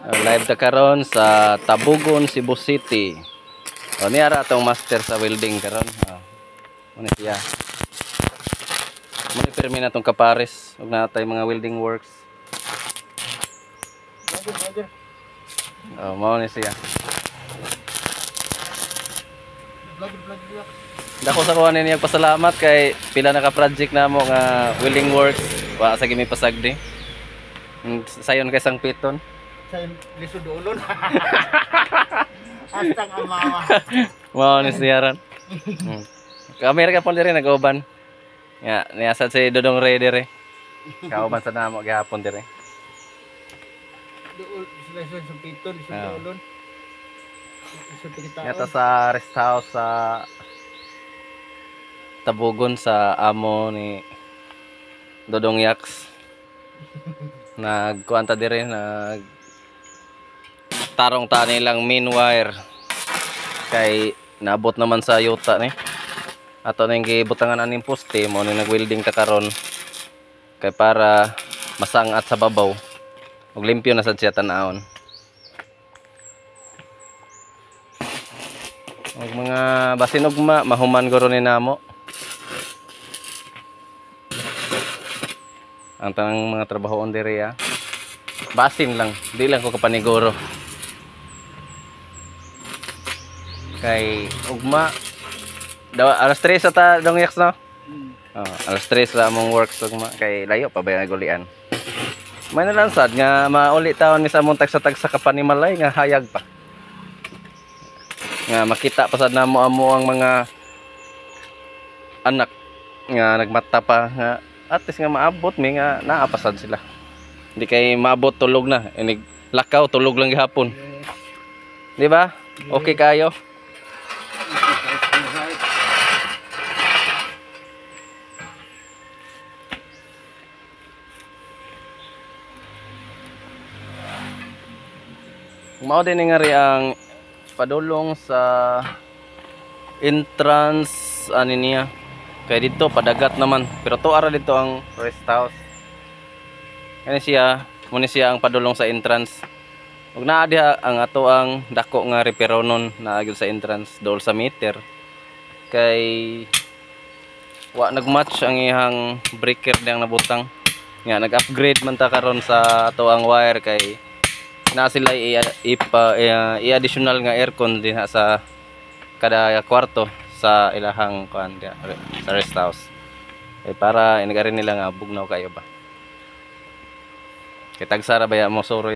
Live ta karon sa Tabugon, Cebu City. O niara atong master sa welding karon. Muna siya. Muna permi na tong kapares ug natay mga welding works. Mao ni siya. Dako sa kuha niya pasalamat kay pila na ka project namo nga welding works wa sa gimi pasagdi. Sayon kay sang piton. Sayon lisod ulon. Astang amawa. Mao ni siya ran. Kamera ka pon diri nag-uban. Ya, niya sa si Dodong Ray dire. Kauban sa namo gihapon dire. Duol sila sa piton lisod ulon. Ito sa rest house sa Tabugon sa amo ni Dodong Yaks. Nagkuanta dire nag tarong ta nilang main wire kay naabot naman sa yuta ni. Ato na yung gibutangan aning poste mo ni nag-welding ta karon kay para masangat sa babaw ug limpyo na sad siya tan-awon. Ug mga basin ugma mahuman guro ni namo. Ang tanang mga trabahoon dire basin lang, di lang ko kapaniguro. Kay ugma alas 3 sa ta Dong Yaks no? Alas 3 sa among works ugma kay layo pa ba yung gulian. May nalang sad nga mauli taon ni sa among tagsa-tagsa kapanimalay nga hayag pa. Nga makita pa sad namo amo ang mga anak nga nagmata pa nga at least nga maabot mi nga naapasad sila. Hindi kay maabot tulog na, inig lakaw tulog lang gihapon. Di ba? Okay kayo. Mao din nga ri ang padulong sa entrance ani niya. Kaya dito padagat naman, pero to ara dito ang rest house. Kani siya, muna siya ang padulong sa entrance. Ug naa diha ang ato ang dako nga reperonon na gyud sa entrance dool sa meter. Kay wa nagmatch ang ihang breaker diyang nabutang. Nga nag-upgrade man ta karon sa ato ang wire kay na sila i-additional nga aircon din sa kada kwarto sa ilahang kuan sa rest house. Para inagarin nila nga bugnaw kayo ba. Kay tagsara baya mo suroy